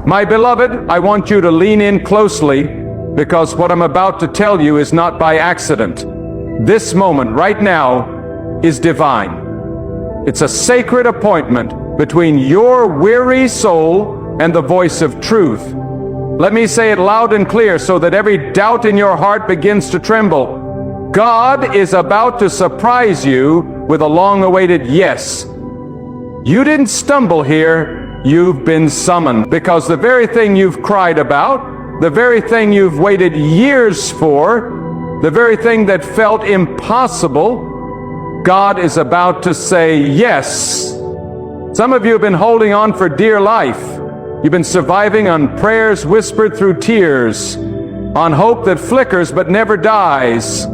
My beloved, I want you to lean in closely, because what I'm about to tell you is not by accident. This moment, right now, is divine. It's a sacred appointment between your weary soul and the voice of truth. Let me say it loud and clear so that every doubt in your heart begins to tremble. God is about to surprise you with a long-awaited yes. You didn't stumble here, you've been summoned, because the very thing you've cried about, the very thing you've waited years for, the very thing that felt impossible, God is about to say yes. Some of you have been holding on for dear life. You've been surviving on prayers whispered through tears, on hope that flickers but never dies.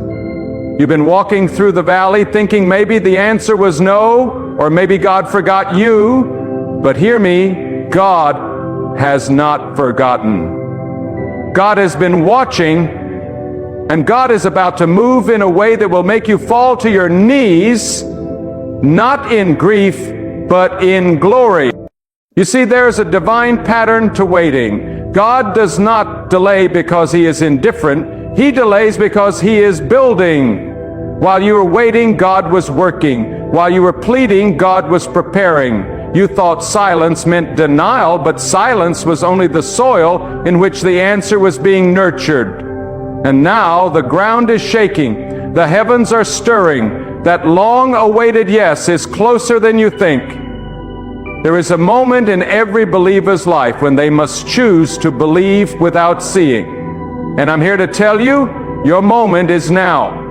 You've been walking through the valley thinking maybe the answer was no, or maybe God forgot you. But hear me, God has not forgotten. God has been watching, and God is about to move in a way that will make you fall to your knees, not in grief, but in glory. You see, there's a divine pattern to waiting. God does not delay because He is indifferent. He delays because He is building. While you were waiting, God was working. While you were pleading, God was preparing. You thought silence meant denial, but silence was only the soil in which the answer was being nurtured. And now the ground is shaking. The heavens are stirring. That long-awaited yes is closer than you think. There is a moment in every believer's life when they must choose to believe without seeing. And I'm here to tell you, your moment is now.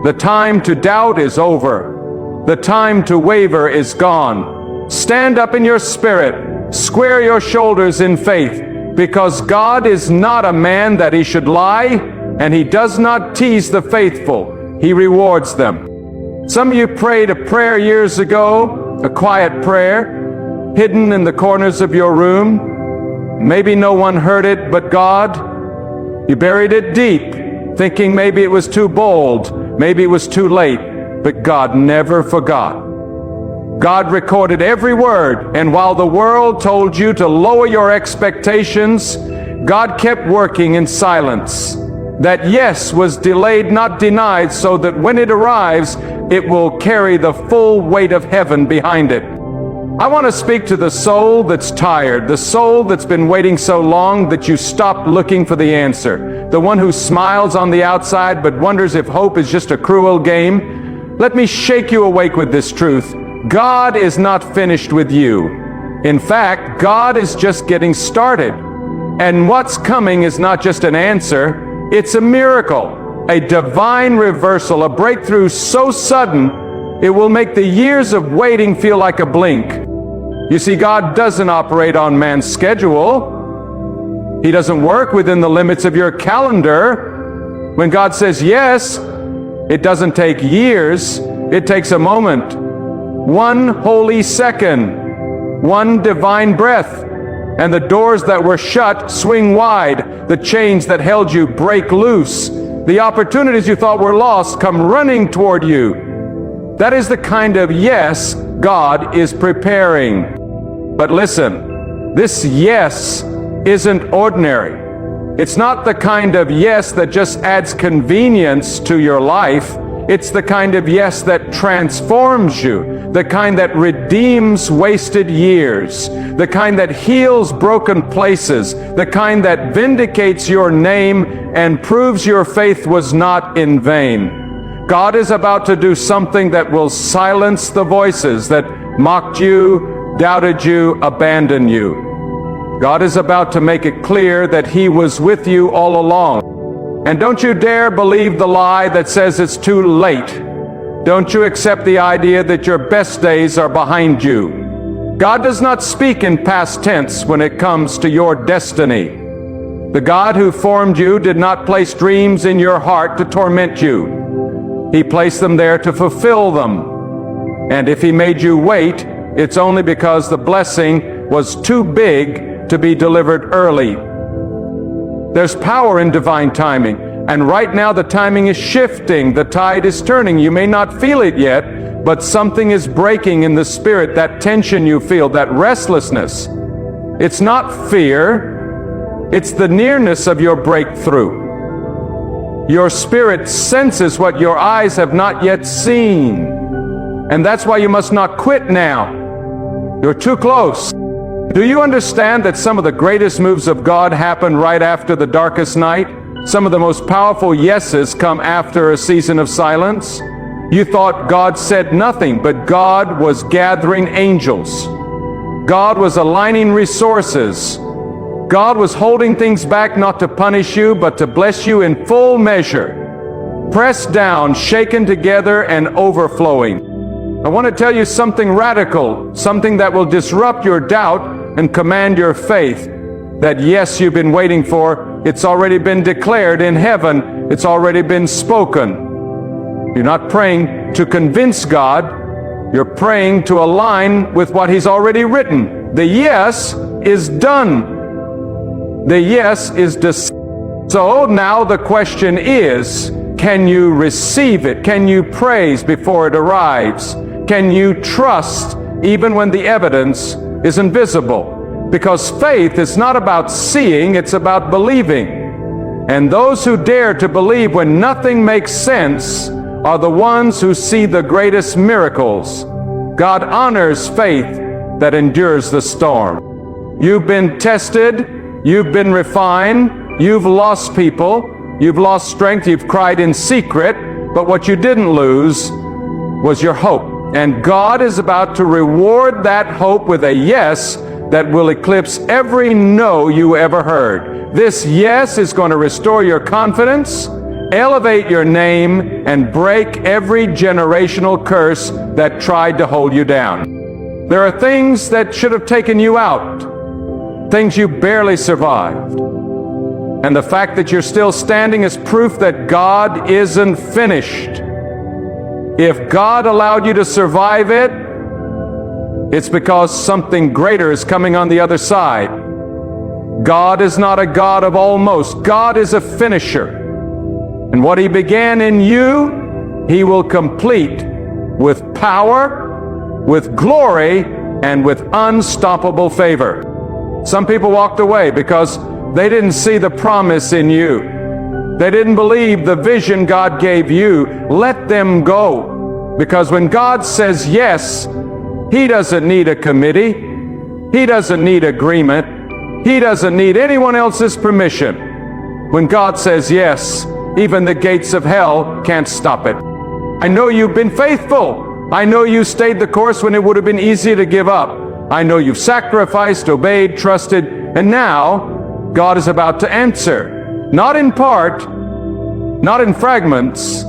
The time to doubt is over. The time to waver is gone. Stand up in your spirit. Square your shoulders in faith, because God is not a man that He should lie, and He does not tease the faithful. He rewards them. Some of you prayed a prayer years ago, a quiet prayer, hidden in the corners of your room. Maybe no one heard it but God. You buried it deep, thinking maybe it was too bold, maybe it was too late, but God never forgot. God recorded every word, and while the world told you to lower your expectations, God kept working in silence. That yes was delayed, not denied, so that when it arrives, it will carry the full weight of heaven behind it. I want to speak to the soul that's tired, the soul that's been waiting so long that you stopped looking for the answer, the one who smiles on the outside but wonders if hope is just a cruel game. Let me shake you awake with this truth. God is not finished with you. In fact, God is just getting started. And what's coming is not just an answer, it's a miracle, a divine reversal, a breakthrough so sudden it will make the years of waiting feel like a blink. You see, God doesn't operate on man's schedule. He doesn't work within the limits of your calendar. When God says yes, it doesn't take years. It takes a moment. One holy second. One divine breath. And the doors that were shut swing wide. The chains that held you break loose. The opportunities you thought were lost come running toward you. That is the kind of yes God is preparing. But listen, this yes isn't ordinary. It's not the kind of yes that just adds convenience to your life. It's the kind of yes that transforms you, the kind that redeems wasted years, the kind that heals broken places, the kind that vindicates your name and proves your faith was not in vain. God is about to do something that will silence the voices that mocked you, doubted you, abandoned you. God is about to make it clear that He was with you all along. And don't you dare believe the lie that says it's too late. Don't you accept the idea that your best days are behind you. God does not speak in past tense when it comes to your destiny. The God who formed you did not place dreams in your heart to torment you. He placed them there to fulfill them. And if He made you wait, it's only because the blessing was too big to be delivered early. There's power in divine timing, and right now the timing is shifting. The tide is turning. You may not feel it yet, but something is breaking in the spirit. That tension you feel, that restlessness, It's not fear. It's the nearness of your breakthrough. Your spirit senses what your eyes have not yet seen. And that's why you must not quit now. You're too close. Do you understand that some of the greatest moves of God happen right after the darkest night? Some of the most powerful yeses come after a season of silence. You thought God said nothing, but God was gathering angels. God was aligning resources. God was holding things back not to punish you, but to bless you in full measure. Pressed down, shaken together, and overflowing. I want to tell you something radical, something that will disrupt your doubt and command your faith. That yes you've been waiting for, it's already been declared in heaven, it's already been spoken. You're not praying to convince God, you're praying to align with what He's already written. The yes is done. The yes is decided. So now the question is, can you receive it? Can you praise before it arrives? Can you trust even when the evidence is invisible? Because faith is not about seeing, it's about believing. And those who dare to believe when nothing makes sense are the ones who see the greatest miracles. God honors faith that endures the storm. You've been tested, you've been refined, you've lost people, you've lost strength, you've cried in secret, but what you didn't lose was your hope. And God is about to reward that hope with a yes that will eclipse every no you ever heard. This yes is going to restore your confidence, elevate your name, and break every generational curse that tried to hold you down. There are things that should have taken you out, things you barely survived. And the fact that you're still standing is proof that God isn't finished. If God allowed you to survive it, it's because something greater is coming on the other side. God is not a God of almost. God is a finisher. And what He began in you, He will complete with power, with glory, and with unstoppable favor. Some people walked away because they didn't see the promise in you. They didn't believe the vision God gave you. Let them go. Because when God says yes, He doesn't need a committee. He doesn't need agreement. He doesn't need anyone else's permission. When God says yes, even the gates of hell can't stop it. I know you've been faithful. I know you stayed the course when it would have been easy to give up. I know you've sacrificed, obeyed, trusted, and now God is about to answer. Not in part, not in fragments,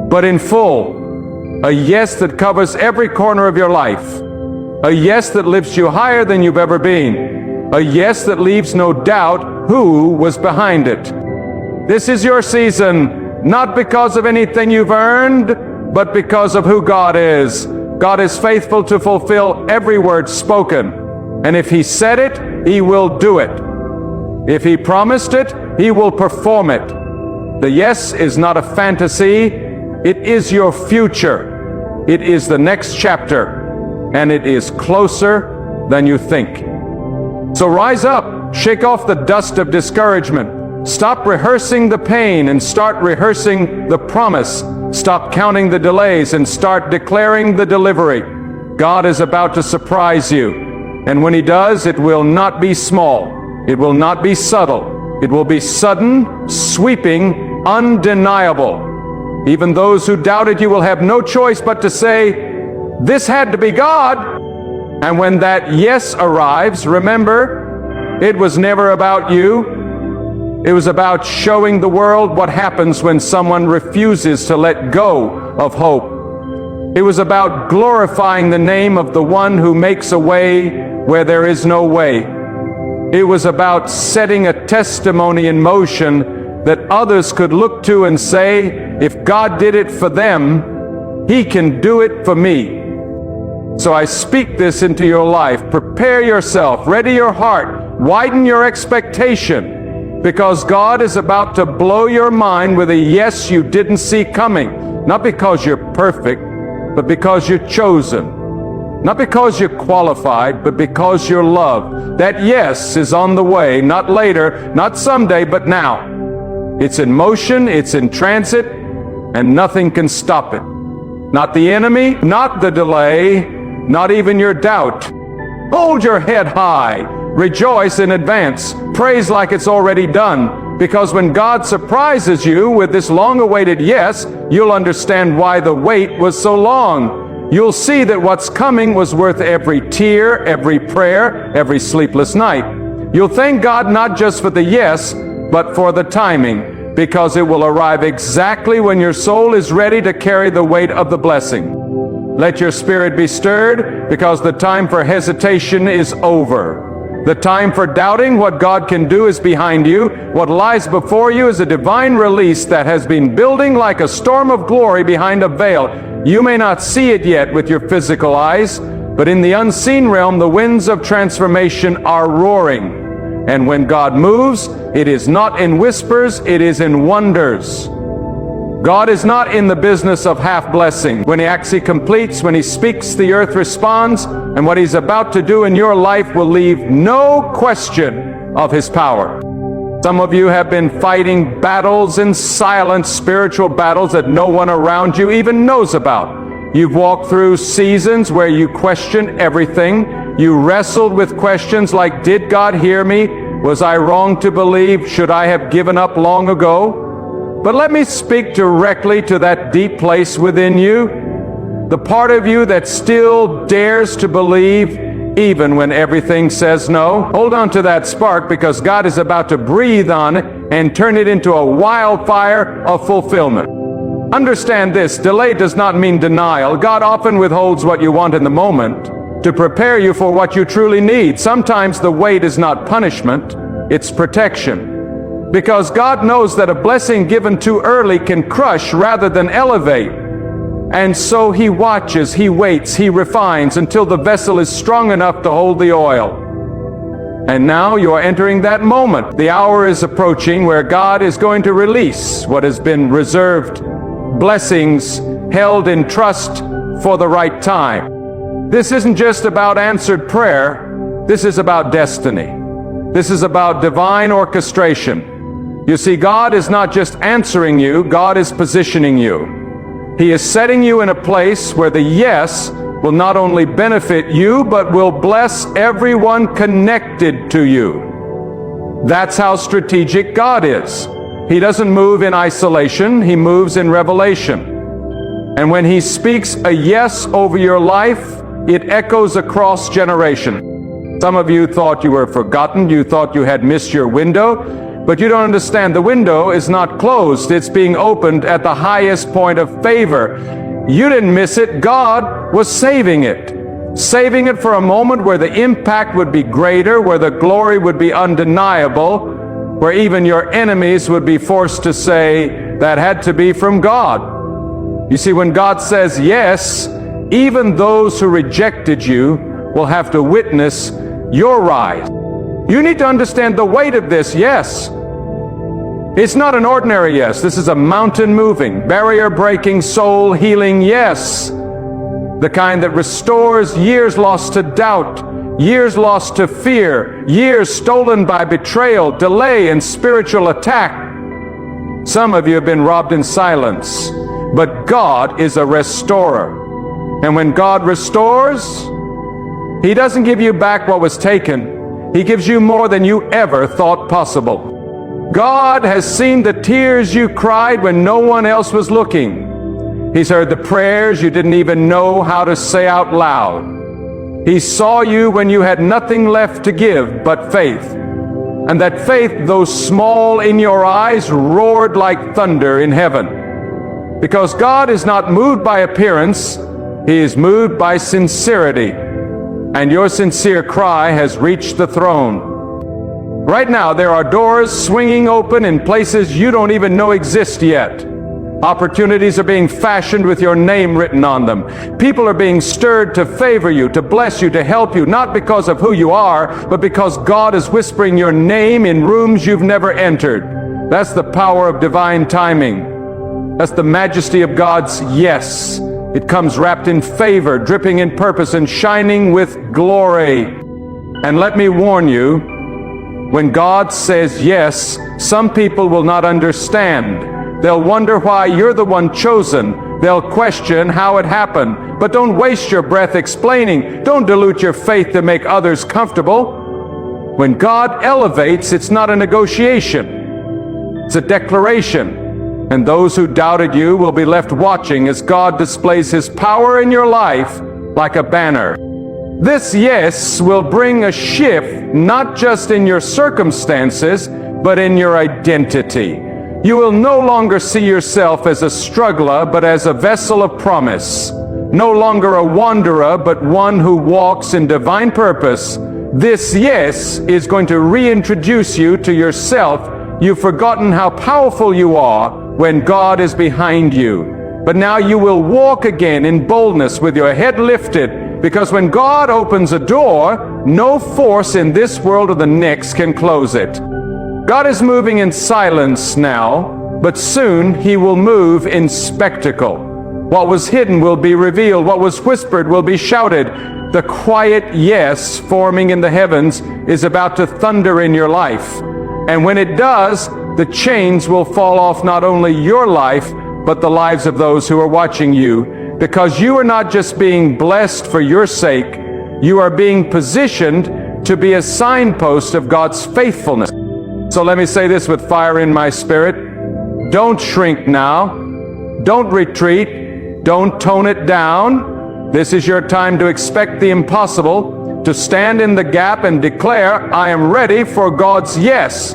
but in full. A yes that covers every corner of your life. A yes that lifts you higher than you've ever been. A yes that leaves no doubt who was behind it. This is your season, not because of anything you've earned, but because of who God is. God is faithful to fulfill every word spoken. And if He said it, He will do it. If He promised it, He will perform it. The yes is not a fantasy. It is your future. It is the next chapter. And it is closer than you think. So rise up, shake off the dust of discouragement. Stop rehearsing the pain and start rehearsing the promise. Stop counting the delays and start declaring the delivery. God is about to surprise you. And when He does, it will not be small. It will not be subtle. It will be sudden, sweeping, undeniable. Even those who doubted you will have no choice but to say, "This had to be God." And when that yes arrives, remember, it was never about you. It was about showing the world what happens when someone refuses to let go of hope. It was about glorifying the name of the one who makes a way where there is no way. It was about setting a testimony in motion that others could look to and say, if God did it for them, He can do it for me. So I speak this into your life. Prepare yourself, ready your heart, widen your expectation, because God is about to blow your mind with a yes you didn't see coming. Not because you're perfect, but because you're chosen. Not because you're qualified, but because you're loved. That yes is on the way, not later, not someday, but now. It's in motion, it's in transit, and nothing can stop it. Not the enemy, not the delay, not even your doubt. Hold your head high. Rejoice in advance. Praise like it's already done. Because when God surprises you with this long-awaited yes, you'll understand why the wait was so long. You'll see that what's coming was worth every tear, every prayer, every sleepless night. You'll thank God not just for the yes, but for the timing, because it will arrive exactly when your soul is ready to carry the weight of the blessing. Let your spirit be stirred, because the time for hesitation is over. The time for doubting what God can do is behind you. What lies before you is a divine release that has been building like a storm of glory behind a veil. You may not see it yet with your physical eyes, but in the unseen realm, the winds of transformation are roaring. And when God moves, it is not in whispers, it is in wonders. God is not in the business of half blessing. When He actually completes, when He speaks, the earth responds, and what He's about to do in your life will leave no question of His power. Some of you have been fighting battles in silence, spiritual battles that no one around you even knows about. You've walked through seasons where you questioned everything. You wrestled with questions like, did God hear me? Was I wrong to believe? Should I have given up long ago? But let me speak directly to that deep place within you, the part of you that still dares to believe even when everything says no. Hold on to that spark, because God is about to breathe on it and turn it into a wildfire of fulfillment. Understand this, delay does not mean denial. God often withholds what you want in the moment to prepare you for what you truly need. Sometimes the wait is not punishment, it's protection. Because God knows that a blessing given too early can crush rather than elevate. And so He watches, He waits, He refines until the vessel is strong enough to hold the oil. And now you're entering that moment. The hour is approaching where God is going to release what has been reserved, blessings held in trust for the right time. This isn't just about answered prayer. This is about destiny. This is about divine orchestration. You see, God is not just answering you, God is positioning you. He is setting you in a place where the yes will not only benefit you, but will bless everyone connected to you. That's how strategic God is. He doesn't move in isolation, He moves in revelation. And when He speaks a yes over your life, it echoes across generations. Some of you thought you were forgotten, you thought you had missed your window, but you don't understand. The window is not closed. It's being opened at the highest point of favor. You didn't miss it. God was saving it. Saving it for a moment where the impact would be greater, where the glory would be undeniable, where even your enemies would be forced to say, that had to be from God. You see, when God says yes, even those who rejected you will have to witness your rise. You need to understand the weight of this yes. It's not an ordinary yes. This is a mountain-moving, barrier-breaking, soul-healing yes. The kind that restores years lost to doubt, years lost to fear, years stolen by betrayal, delay, and spiritual attack. Some of you have been robbed in silence, but God is a restorer. And when God restores, He doesn't give you back what was taken. He gives you more than you ever thought possible. God has seen the tears you cried when no one else was looking. He's heard the prayers you didn't even know how to say out loud. He saw you when you had nothing left to give but faith. And that faith, though small in your eyes, roared like thunder in heaven. Because God is not moved by appearance, He is moved by sincerity. And your sincere cry has reached the throne. Right now, there are doors swinging open in places you don't even know exist yet. Opportunities are being fashioned with your name written on them. People are being stirred to favor you, to bless you, to help you, not because of who you are, but because God is whispering your name in rooms you've never entered. That's the power of divine timing. That's the majesty of God's yes. It comes wrapped in favor, dripping in purpose, and shining with glory. And let me warn you, when God says yes, some people will not understand. They'll wonder why you're the one chosen. They'll question how it happened. But don't waste your breath explaining. Don't dilute your faith to make others comfortable. When God elevates, it's not a negotiation. It's a declaration. And those who doubted you will be left watching as God displays His power in your life like a banner. This yes will bring a shift, not just in your circumstances, but in your identity. You will no longer see yourself as a struggler, but as a vessel of promise. No longer a wanderer, but one who walks in divine purpose. This yes is going to reintroduce you to yourself. You've forgotten how powerful you are when God is behind you. But now you will walk again in boldness with your head lifted, because when God opens a door, no force in this world or the next can close it. God is moving in silence now, but soon He will move in spectacle. What was hidden will be revealed. What was whispered will be shouted. The quiet yes forming in the heavens is about to thunder in your life. And when it does, the chains will fall off not only your life, but the lives of those who are watching you. Because you are not just being blessed for your sake, you are being positioned to be a signpost of God's faithfulness. So let me say this with fire in my spirit. Don't shrink now. Don't retreat. Don't tone it down. This is your time to expect the impossible, to stand in the gap and declare, I am ready for God's yes.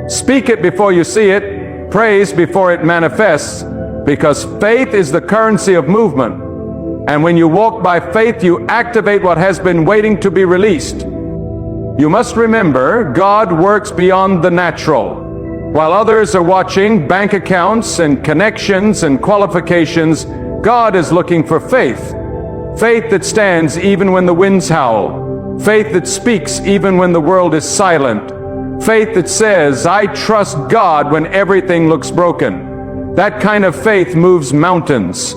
Speak it before you see it. Praise before it manifests, because faith is the currency of movement. And when you walk by faith, you activate what has been waiting to be released. You must remember, God works beyond the natural. While others are watching bank accounts and connections and qualifications, God is looking for faith. Faith that stands even when the winds howl. Faith that speaks even when the world is silent. Faith that says, I trust God when everything looks broken. That kind of faith moves mountains.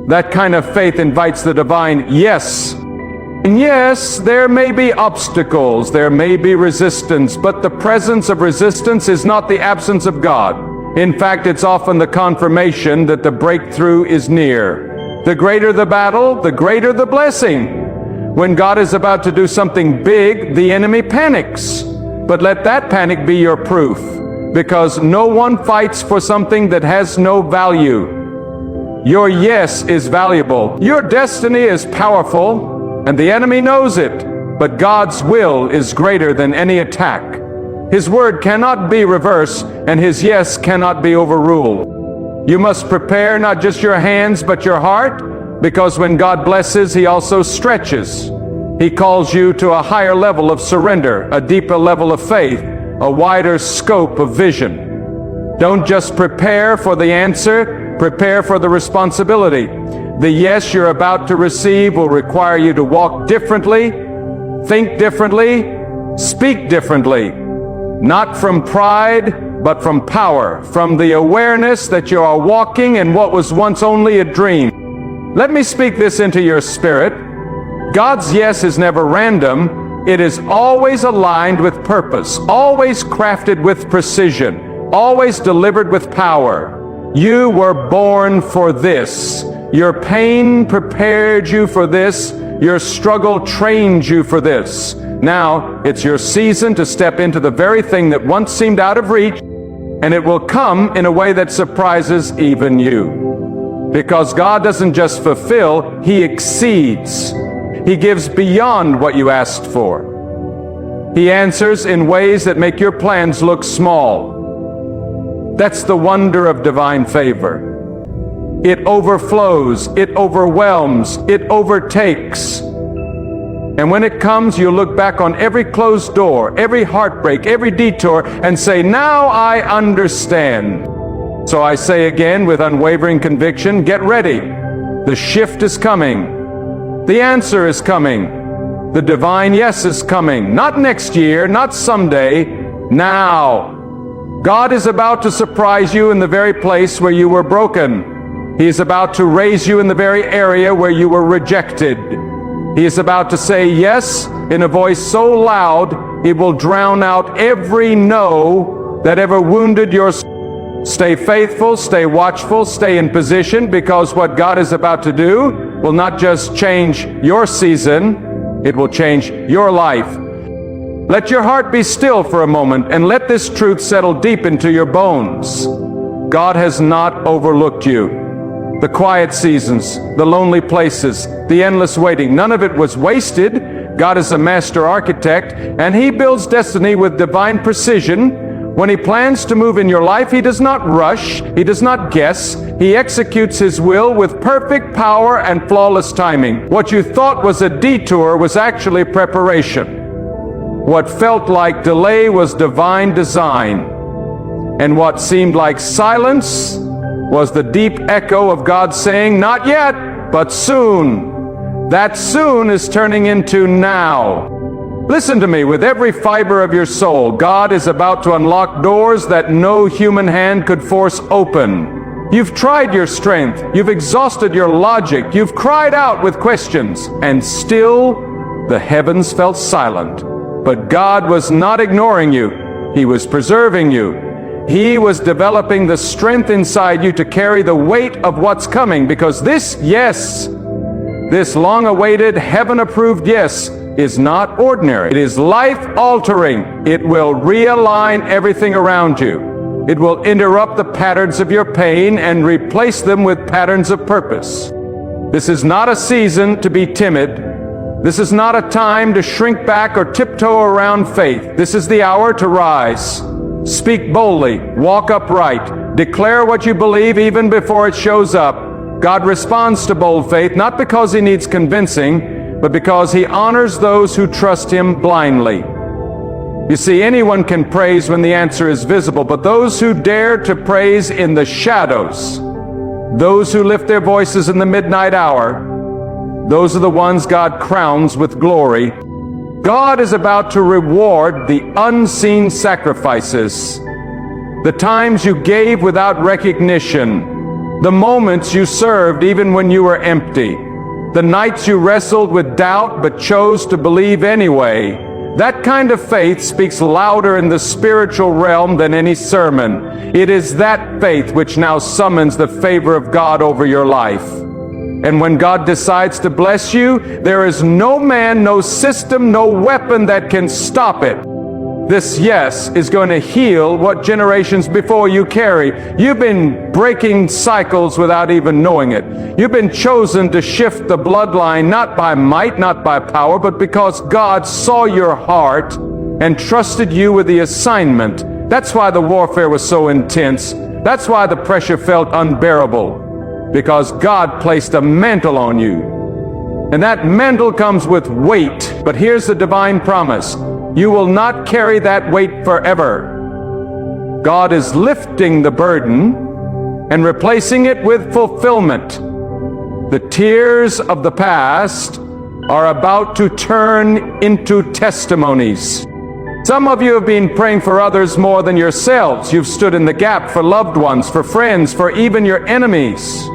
That kind of faith invites the divine yes. And yes, there may be obstacles, there may be resistance, but the presence of resistance is not the absence of God. In fact, it's often the confirmation that the breakthrough is near. The greater the battle, the greater the blessing. When God is about to do something big, the enemy panics. But let that panic be your proof, because no one fights for something that has no value. Your yes is valuable. Your destiny is powerful, and the enemy knows it. But God's will is greater than any attack. His word cannot be reversed, and His yes cannot be overruled. You must prepare not just your hands, but your heart, because when God blesses, He also stretches. He calls you to a higher level of surrender, a deeper level of faith, a wider scope of vision. Don't just prepare for the answer, prepare for the responsibility. The yes you're about to receive will require you to walk differently, think differently, speak differently. Not from pride, but from power, from the awareness that you are walking in what was once only a dream. Let me speak this into your spirit. God's yes is never random. It is always aligned with purpose, always crafted with precision, always delivered with power. You were born for this. Your pain prepared you for this. Your struggle trained you for this. Now, it's your season to step into the very thing that once seemed out of reach, and it will come in a way that surprises even you. Because God doesn't just fulfill, He exceeds. He gives beyond what you asked for. He answers in ways that make your plans look small. That's the wonder of divine favor. It overflows, it overwhelms, it overtakes. And when it comes, you look back on every closed door, every heartbreak, every detour, and say, now I understand. So I say again with unwavering conviction, get ready. The shift is coming. The answer is coming. The divine yes is coming. Not next year, not someday, now. God is about to surprise you in the very place where you were broken. He is about to raise you in the very area where you were rejected. He is about to say yes in a voice so loud it will drown out every no that ever wounded your soul. Stay faithful, stay watchful, stay in position, because what God is about to do will not just change your season, it will change your life. Let your heart be still for a moment and let this truth settle deep into your bones. God has not overlooked you. The quiet seasons, the lonely places, the endless waiting, none of it was wasted. God is a master architect, and He builds destiny with divine precision. When He plans to move in your life, He does not rush, He does not guess. He executes His will with perfect power and flawless timing. What you thought was a detour was actually preparation. What felt like delay was divine design. And what seemed like silence was the deep echo of God saying, not yet, but soon. That soon is turning into now. Listen to me with every fiber of your soul. God is about to unlock doors that no human hand could force open. You've tried your strength, you've exhausted your logic, you've cried out with questions, and still the heavens felt silent. But God was not ignoring you. He was preserving you. He was developing the strength inside you to carry the weight of what's coming, because this yes, this long-awaited, heaven-approved yes, is not ordinary. It is life-altering. It will realign everything around you. It will interrupt the patterns of your pain and replace them with patterns of purpose. This is not a season to be timid. This is not a time to shrink back or tiptoe around faith. This is the hour to rise. Speak boldly, walk upright, declare what you believe even before it shows up. God responds to bold faith not because He needs convincing, but because He honors those who trust Him blindly. You see, anyone can praise when the answer is visible, but those who dare to praise in the shadows, those who lift their voices in the midnight hour, those are the ones God crowns with glory. God is about to reward the unseen sacrifices, the times you gave without recognition, the moments you served even when you were empty, the nights you wrestled with doubt but chose to believe anyway. That kind of faith speaks louder in the spiritual realm than any sermon. It is that faith which now summons the favor of God over your life. And when God decides to bless you, there is no man, no system, no weapon that can stop it. This yes is going to heal what generations before you carry. You've been breaking cycles without even knowing it. You've been chosen to shift the bloodline not by might, not by power, but because God saw your heart and trusted you with the assignment. That's why the warfare was so intense. That's why the pressure felt unbearable. Because God placed a mantle on you. And that mantle comes with weight. But here's the divine promise. You will not carry that weight forever. God is lifting the burden and replacing it with fulfillment. The tears of the past are about to turn into testimonies. Some of you have been praying for others more than yourselves. You've stood in the gap for loved ones, for friends, for even your enemies.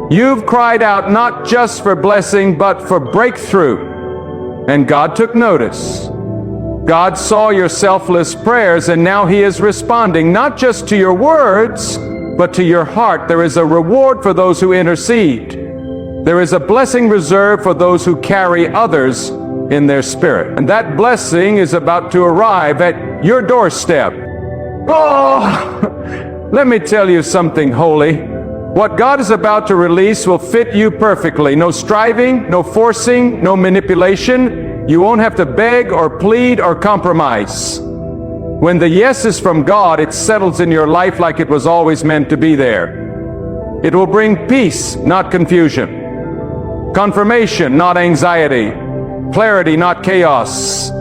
You've cried out not just for blessing, but for breakthrough. And God took notice. God saw your selfless prayers, and now He is responding not just to your words, but to your heart. There is a reward for those who intercede. There is a blessing reserved for those who carry others in their spirit. And that blessing is about to arrive at your doorstep. Oh, let me tell you something holy. What God is about to release will fit you perfectly. No striving, no forcing, no manipulation. You won't have to beg or plead or compromise. When the yes is from God, it settles in your life like it was always meant to be there. It will bring peace, not confusion. Confirmation, not anxiety. Clarity, not chaos.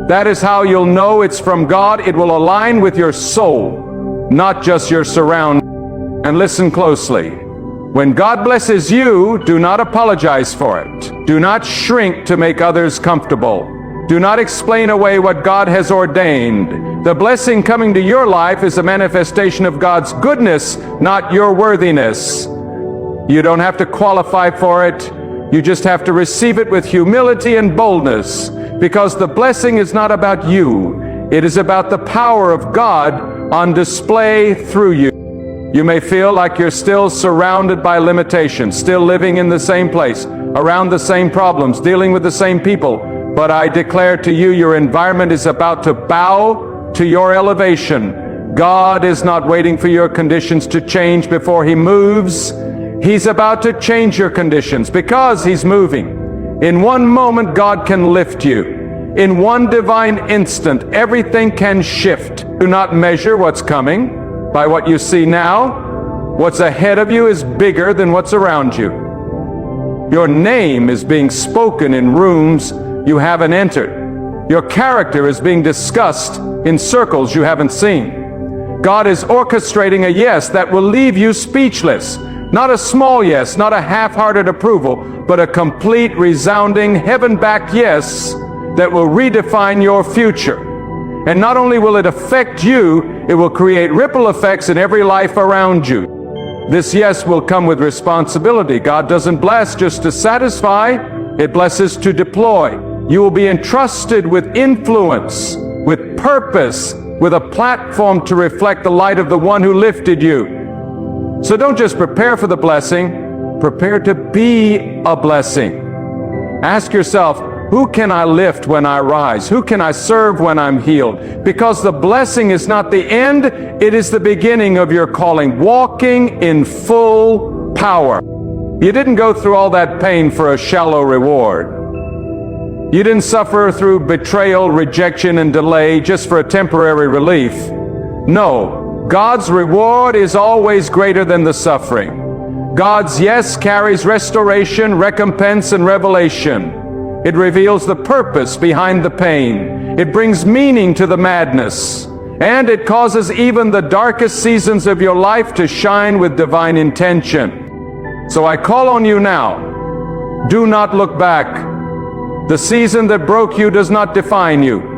That is how you'll know it's from God. It will align with your soul, not just your surroundings. And listen closely. When God blesses you, do not apologize for it. Do not shrink to make others comfortable. Do not explain away what God has ordained. The blessing coming to your life is a manifestation of God's goodness, not your worthiness. You don't have to qualify for it. You just have to receive it with humility and boldness, because the blessing is not about you. It is about the power of God on display through you. You may feel like you're still surrounded by limitations, still living in the same place, around the same problems, dealing with the same people. But I declare to you, your environment is about to bow to your elevation. God is not waiting for your conditions to change before He moves. He's about to change your conditions because He's moving. In one moment, God can lift you. In one divine instant, everything can shift. Do not measure what's coming by what you see now. What's ahead of you is bigger than what's around you. Your name is being spoken in rooms you haven't entered. Your character is being discussed in circles you haven't seen. God is orchestrating a yes that will leave you speechless. Not a small yes, not a half-hearted approval, but a complete, resounding, heaven-backed yes that will redefine your future. And not only will it affect you, it will create ripple effects in every life around you. This yes will come with responsibility. God doesn't bless just to satisfy, it blesses to deploy. You will be entrusted with influence, with purpose, with a platform to reflect the light of the one who lifted you. So don't just prepare for the blessing, prepare to be a blessing. Ask yourself, who can I lift when I rise? Who can I serve when I'm healed? Because the blessing is not the end, it is the beginning of your calling, walking in full power. You didn't go through all that pain for a shallow reward. You didn't suffer through betrayal, rejection, and delay just for a temporary relief. No. God's reward is always greater than the suffering. God's yes carries restoration, recompense, and revelation. It reveals the purpose behind the pain. It brings meaning to the madness. And it causes even the darkest seasons of your life to shine with divine intention. So I call on you now. Do not look back. The season that broke you does not define you.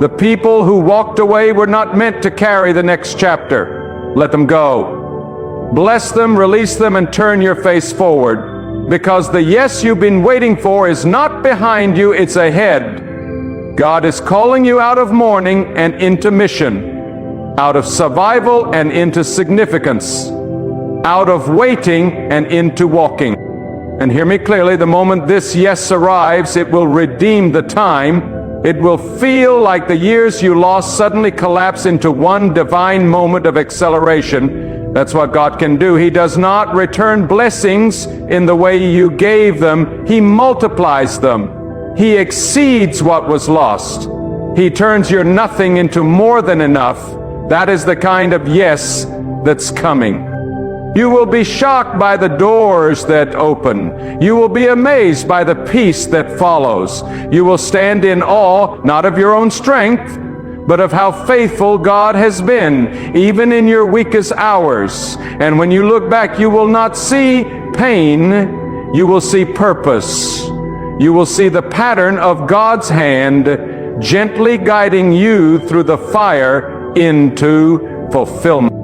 The people who walked away were not meant to carry the next chapter. Let them go. Bless them, release them, and turn your face forward. Because the yes you've been waiting for is not behind you, it's ahead. God is calling you out of mourning and into mission, out of survival and into significance, out of waiting and into walking. And hear me clearly, the moment this yes arrives, it will redeem the time. It will feel like the years you lost suddenly collapse into one divine moment of acceleration. That's what God can do. He does not return blessings in the way you gave them. He multiplies them. He exceeds what was lost. He turns your nothing into more than enough. That is the kind of yes that's coming. You will be shocked by the doors that open. You will be amazed by the peace that follows. You will stand in awe, not of your own strength, but of how faithful God has been, even in your weakest hours. And when you look back, you will not see pain, you will see purpose. You will see the pattern of God's hand gently guiding you through the fire into fulfillment.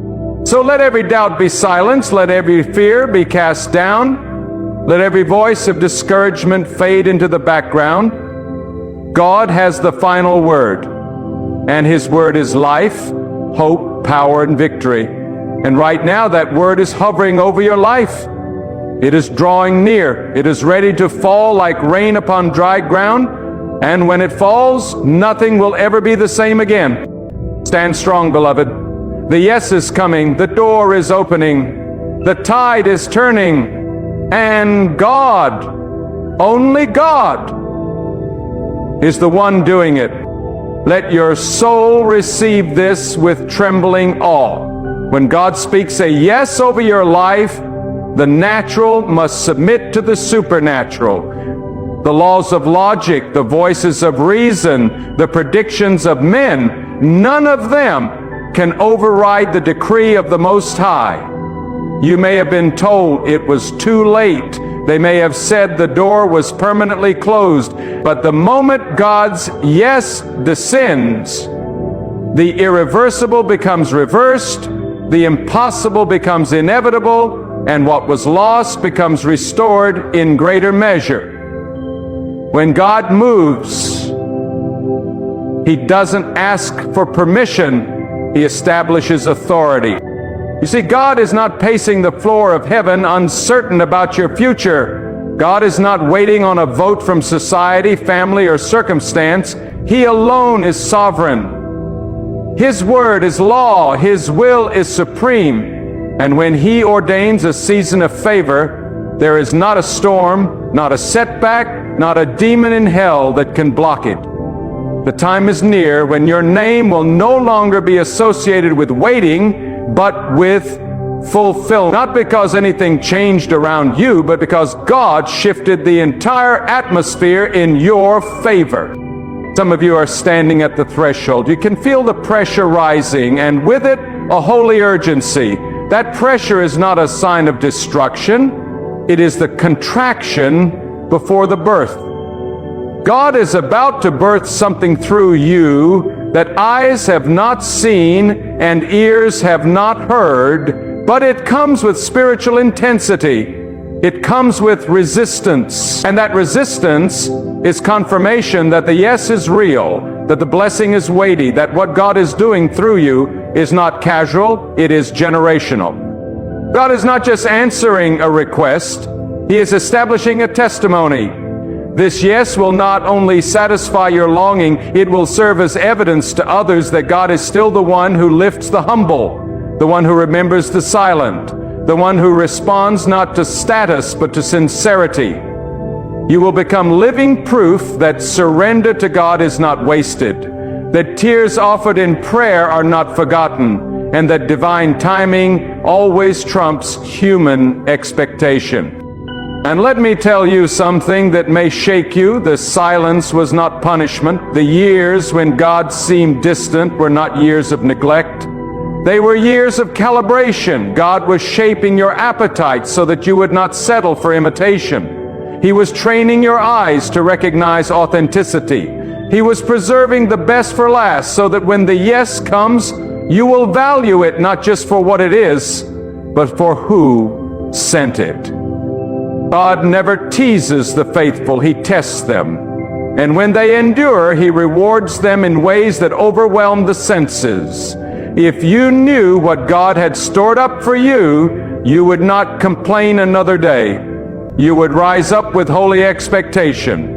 So let every doubt be silenced, let every fear be cast down, let every voice of discouragement fade into the background. God has the final word, and His word is life, hope, power, and victory. And right now that word is hovering over your life. It is drawing near. It is ready to fall like rain upon dry ground, and when it falls, nothing will ever be the same again. Stand strong, beloved. The yes is coming, the door is opening, the tide is turning, and God, only God, is the one doing it. Let your soul receive this with trembling awe. When God speaks a yes over your life, the natural must submit to the supernatural. The laws of logic, the voices of reason, the predictions of men, none of them can override the decree of the Most High. You may have been told it was too late. They may have said the door was permanently closed. But the moment God's yes descends, the irreversible becomes reversed, the impossible becomes inevitable, and what was lost becomes restored in greater measure. When God moves, He doesn't ask for permission, He establishes authority. You see, God is not pacing the floor of heaven uncertain about your future. God is not waiting on a vote from society, family, or circumstance. He alone is sovereign. His word is law. His will is supreme. And when He ordains a season of favor, there is not a storm, not a setback, not a demon in hell that can block it. The time is near when your name will no longer be associated with waiting, but with fulfillment. Not because anything changed around you, but because God shifted the entire atmosphere in your favor. Some of you are standing at the threshold. You can feel the pressure rising, and with it, a holy urgency. That pressure is not a sign of destruction. It is the contraction before the birth. God is about to birth something through you that eyes have not seen and ears have not heard, but it comes with spiritual intensity. It comes with resistance. And that resistance is confirmation that the yes is real, that the blessing is weighty, that what God is doing through you is not casual, it is generational. God is not just answering a request, He is establishing a testimony. This yes will not only satisfy your longing, it will serve as evidence to others that God is still the one who lifts the humble, the one who remembers the silent, the one who responds not to status but to sincerity. You will become living proof that surrender to God is not wasted, that tears offered in prayer are not forgotten, and that divine timing always trumps human expectation. And let me tell you something that may shake you. The silence was not punishment. The years when God seemed distant were not years of neglect. They were years of calibration. God was shaping your appetite so that you would not settle for imitation. He was training your eyes to recognize authenticity. He was preserving the best for last so that when the yes comes, you will value it not just for what it is, but for who sent it. God never teases the faithful, He tests them. And when they endure, He rewards them in ways that overwhelm the senses. If you knew what God had stored up for you, you would not complain another day. You would rise up with holy expectation,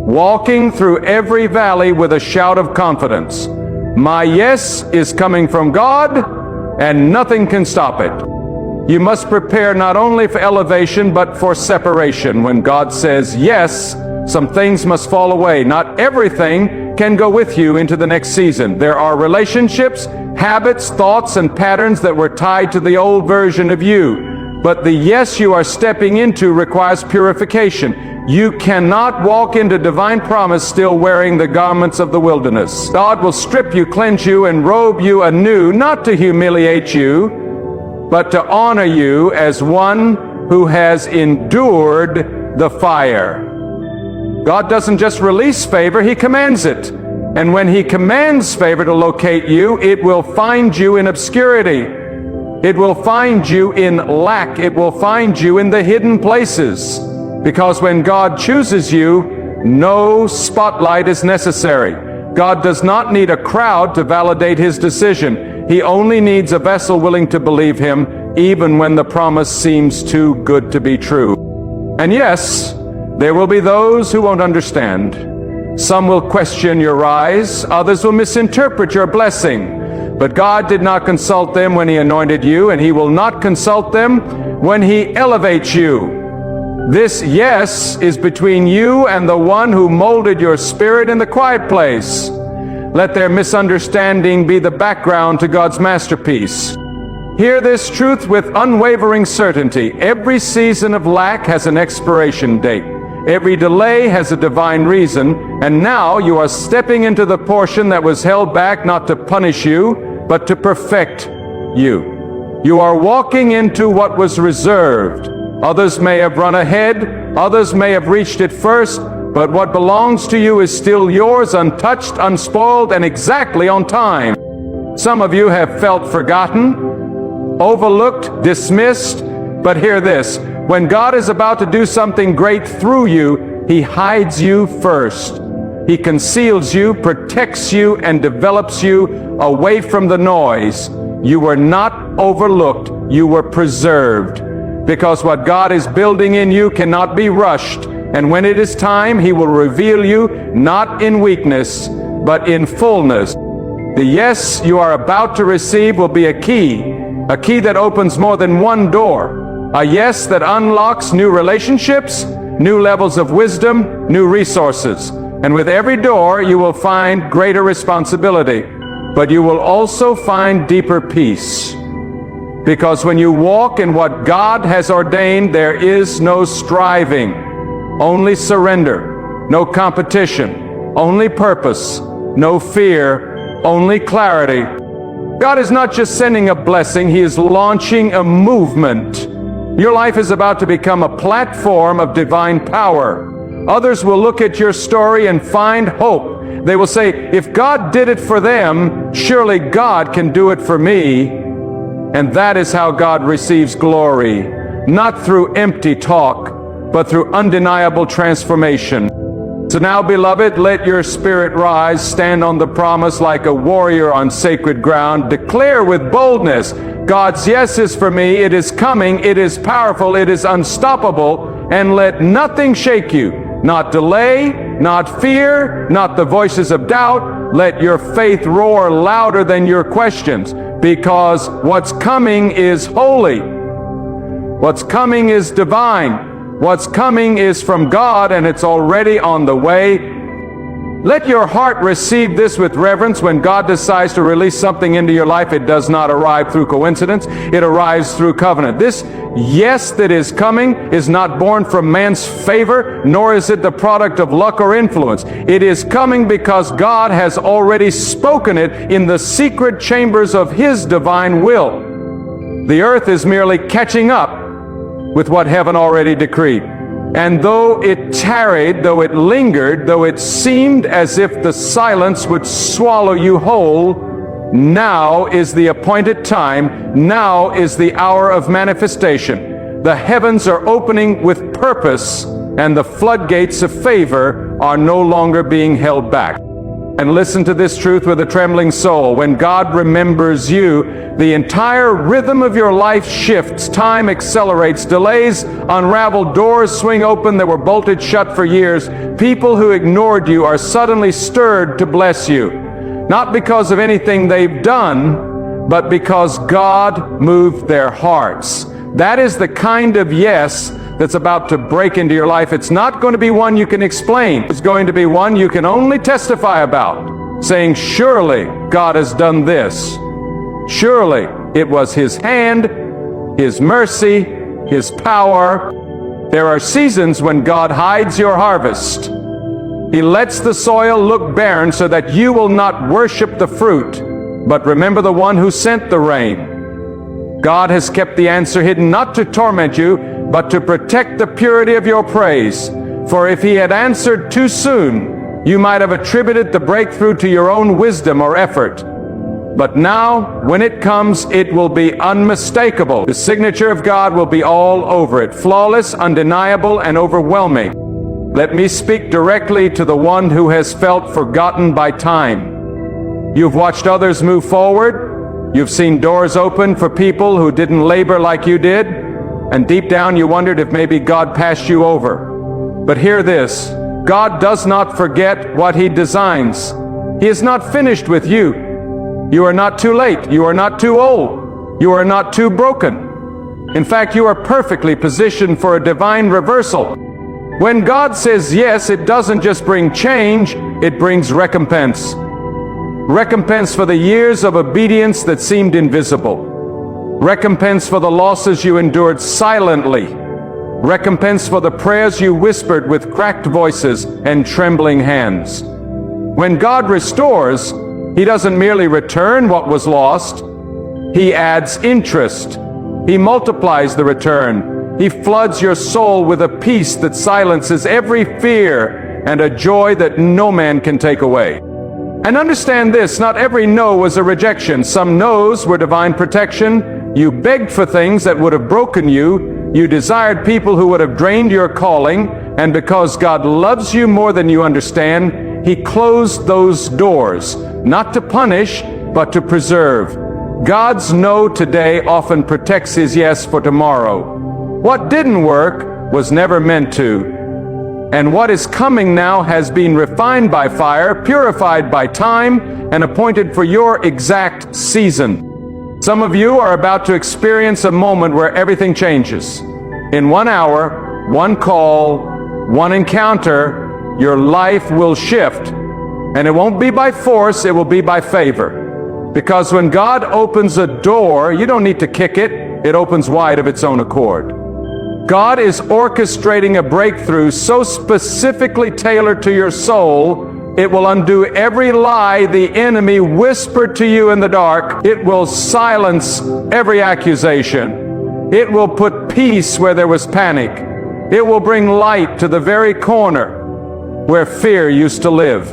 walking through every valley with a shout of confidence. My yes is coming from God, and nothing can stop it. You must prepare not only for elevation, but for separation. When God says yes, some things must fall away. Not everything can go with you into the next season. There are relationships, habits, thoughts, and patterns that were tied to the old version of you. But the yes you are stepping into requires purification. You cannot walk into divine promise still wearing the garments of the wilderness. God will strip you, cleanse you, and robe you anew, not to humiliate you, but to honor you as one who has endured the fire. God doesn't just release favor, He commands it. And when He commands favor to locate you, it will find you in obscurity. It will find you in lack. It will find you in the hidden places. Because when God chooses you, no spotlight is necessary. God does not need a crowd to validate His decision. He only needs a vessel willing to believe Him, even when the promise seems too good to be true. And yes, there will be those who won't understand. Some will question your rise, others will misinterpret your blessing. But God did not consult them when He anointed you, and He will not consult them when He elevates you. This yes is between you and the one who molded your spirit in the quiet place. Let their misunderstanding be the background to God's masterpiece. Hear this truth with unwavering certainty. Every season of lack has an expiration date. Every delay has a divine reason, and now you are stepping into the portion that was held back not to punish you, but to perfect you. You are walking into what was reserved. Others may have run ahead, others may have reached it first, but what belongs to you is still yours, untouched, unspoiled, and exactly on time. Some of you have felt forgotten, overlooked, dismissed, But hear this, when God is about to do something great through you, He hides you first. He conceals you, protects you, and develops you away from the noise. You were not overlooked, you were preserved. Because what God is building in you cannot be rushed, and when it is time, He will reveal you not in weakness, but in fullness. The yes you are about to receive will be a key that opens more than one door, a yes that unlocks new relationships, new levels of wisdom, new resources. And with every door, you will find greater responsibility, but you will also find deeper peace. Because when you walk in what God has ordained, there is no striving, only surrender, no competition, only purpose, no fear, only clarity. God is not just sending a blessing, He is launching a movement. Your life is about to become a platform of divine power. Others will look at your story and find hope. They will say, if God did it for them, surely God can do it for me. And that is how God receives glory, not through empty talk, but through undeniable transformation. So now, beloved, let your spirit rise, stand on the promise like a warrior on sacred ground, declare with boldness, God's yes is for me, it is coming, it is powerful, it is unstoppable, and let nothing shake you. Not delay, not fear, not the voices of doubt. Let your faith roar louder than your questions, because what's coming is holy. What's coming is divine. What's coming is from God, and it's already on the way. Let your heart receive this with reverence. When God decides to release something into your life, it does not arrive through coincidence. It arrives through covenant. This yes that is coming is not born from man's favor, nor is it the product of luck or influence. It is coming because God has already spoken it in the secret chambers of His divine will. The earth is merely catching up with what heaven already decreed. And though it tarried, though it lingered, though it seemed as if the silence would swallow you whole, now is the appointed time. Now is the hour of manifestation. The heavens are opening with purpose, and the floodgates of favor are no longer being held back. And listen to this truth with a trembling soul. When God remembers you, the entire rhythm of your life shifts. Time accelerates. Delays unravel. Doors swing open that were bolted shut for years. People who ignored you are suddenly stirred to bless you. Not because of anything they've done, but because God moved their hearts. That is the kind of yes that's about to break into your life. It's not going to be one you can explain. It's going to be one you can only testify about, saying, surely God has done this. Surely it was His hand, His mercy, His power. There are seasons when God hides your harvest. He lets the soil look barren so that you will not worship the fruit, but remember the one who sent the rain. God has kept the answer hidden, not to torment you, but to protect the purity of your praise. For if He had answered too soon, you might have attributed the breakthrough to your own wisdom or effort. But now, when it comes, it will be unmistakable. The signature of God will be all over it, flawless, undeniable, and overwhelming. Let me speak directly to the one who has felt forgotten by time. You've watched others move forward. You've seen doors open for people who didn't labor like you did. And deep down you wondered if maybe God passed you over. But hear this, God does not forget what He designs. He is not finished with you. You are not too late. You are not too old. You are not too broken. In fact, you are perfectly positioned for a divine reversal. When God says yes, it doesn't just bring change, it brings recompense. Recompense for the years of obedience that seemed invisible. Recompense for the losses you endured silently. Recompense for the prayers you whispered with cracked voices and trembling hands. When God restores, He doesn't merely return what was lost. He adds interest. He multiplies the return. He floods your soul with a peace that silences every fear and a joy that no man can take away. And understand this, not every no was a rejection. Some no's were divine protection, You begged for things that would have broken you. You desired people who would have drained your calling. And because God loves you more than you understand, He closed those doors, not to punish, but to preserve. God's no today often protects His yes for tomorrow. What didn't work was never meant to. And what is coming now has been refined by fire, purified by time, and appointed for your exact season. Some of you are about to experience a moment where everything changes. In 1 hour, one call, one encounter, your life will shift. And it won't be by force, it will be by favor. Because when God opens a door, you don't need to kick it, it opens wide of its own accord. God is orchestrating a breakthrough so specifically tailored to your soul, it will undo every lie the enemy whispered to you in the dark. It will silence every accusation. It will put peace where there was panic. It will bring light to the very corner where fear used to live.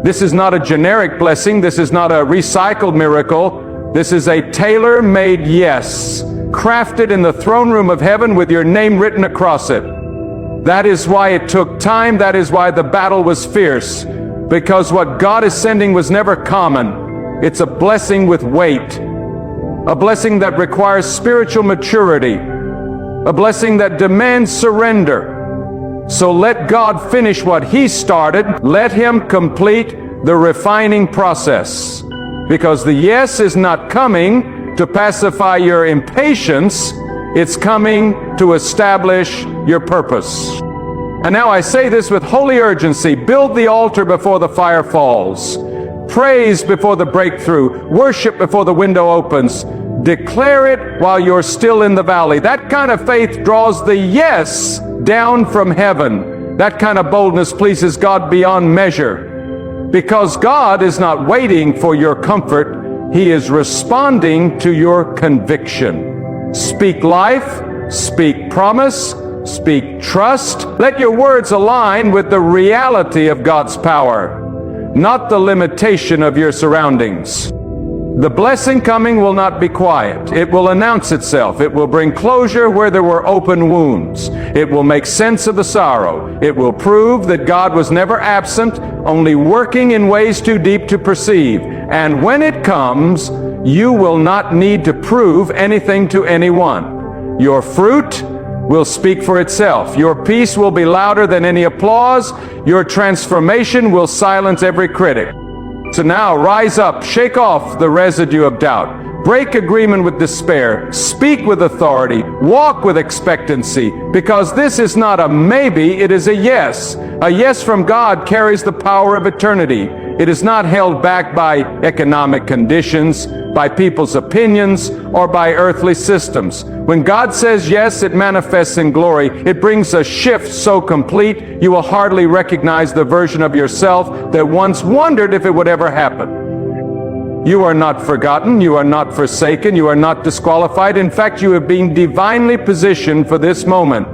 This is not a generic blessing. This is not a recycled miracle. This is a tailor-made yes, crafted in the throne room of heaven with your name written across it. That is why it took time. That is why the battle was fierce. Because what God is sending was never common. It's a blessing with weight. A blessing that requires spiritual maturity. A blessing that demands surrender. So let God finish what He started. Let Him complete the refining process. Because the yes is not coming to pacify your impatience, it's coming to establish your purpose. And now I say this with holy urgency. Build the altar before the fire falls. Praise before the breakthrough. Worship before the window opens. Declare it while you're still in the valley. That kind of faith draws the yes down from heaven. That kind of boldness pleases God beyond measure. Because God is not waiting for your comfort. He is responding to your conviction. Speak life, speak promise, speak trust. Let your words align with the reality of God's power, not the limitation of your surroundings. The blessing coming will not be quiet. It will announce itself. It will bring closure where there were open wounds. It will make sense of the sorrow. It will prove that God was never absent, only working in ways too deep to perceive. And when it comes, you will not need to prove anything to anyone. Your fruit will speak for itself. Your peace will be louder than any applause. Your transformation will silence every critic. So now rise up, shake off the residue of doubt, break agreement with despair, speak with authority, walk with expectancy, because this is not a maybe, it is a yes. A yes from God carries the power of eternity. It is not held back by economic conditions, by people's opinions, or by earthly systems. When God says yes, it manifests in glory. It brings a shift so complete, you will hardly recognize the version of yourself that once wondered if it would ever happen. You are not forgotten. You are not forsaken. You are not disqualified. In fact, you have been divinely positioned for this moment.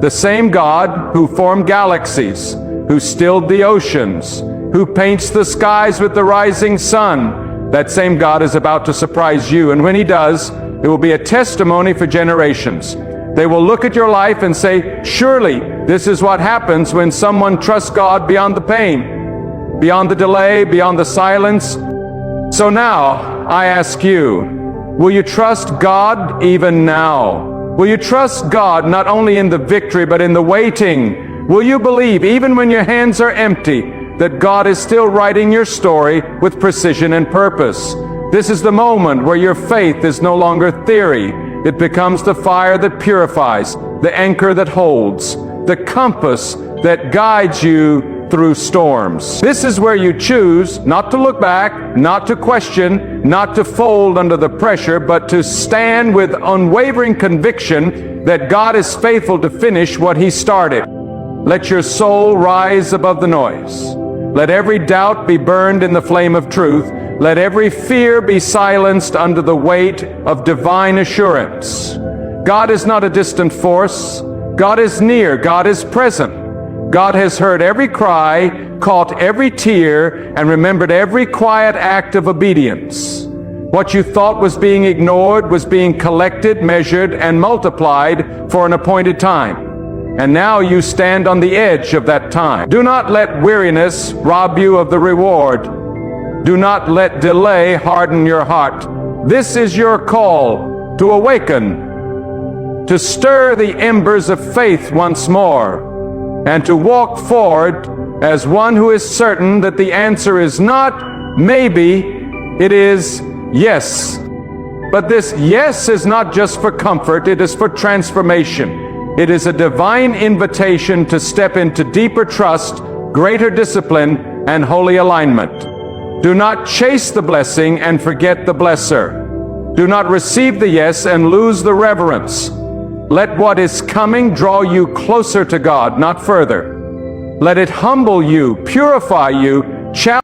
The same God who formed galaxies, who stilled the oceans, who paints the skies with the rising sun, that same God is about to surprise you. And when He does, it will be a testimony for generations. They will look at your life and say, surely this is what happens when someone trusts God beyond the pain, beyond the delay, beyond the silence. So now, I ask you, will you trust God even now? Will you trust God not only in the victory, but in the waiting? Will you believe, even when your hands are empty, that God is still writing your story with precision and purpose? This is the moment where your faith is no longer theory. It becomes the fire that purifies, the anchor that holds, the compass that guides you through storms. This is where you choose not to look back, not to question, not to fold under the pressure, but to stand with unwavering conviction that God is faithful to finish what He started. Let your soul rise above the noise. Let every doubt be burned in the flame of truth. Let every fear be silenced under the weight of divine assurance. God is not a distant force. God is near. God is present. God has heard every cry, caught every tear, and remembered every quiet act of obedience. What you thought was being ignored was being collected, measured, and multiplied for an appointed time. And now you stand on the edge of that time. Do not let weariness rob you of the reward. Do not let delay harden your heart. This is your call to awaken, to stir the embers of faith once more, and to walk forward as one who is certain that the answer is not maybe, it is yes. But this yes is not just for comfort, it is for transformation. It is a divine invitation to step into deeper trust, greater discipline, and holy alignment. Do not chase the blessing and forget the blesser. Do not receive the yes and lose the reverence. Let what is coming draw you closer to God, not further. Let it humble you, purify you, challenge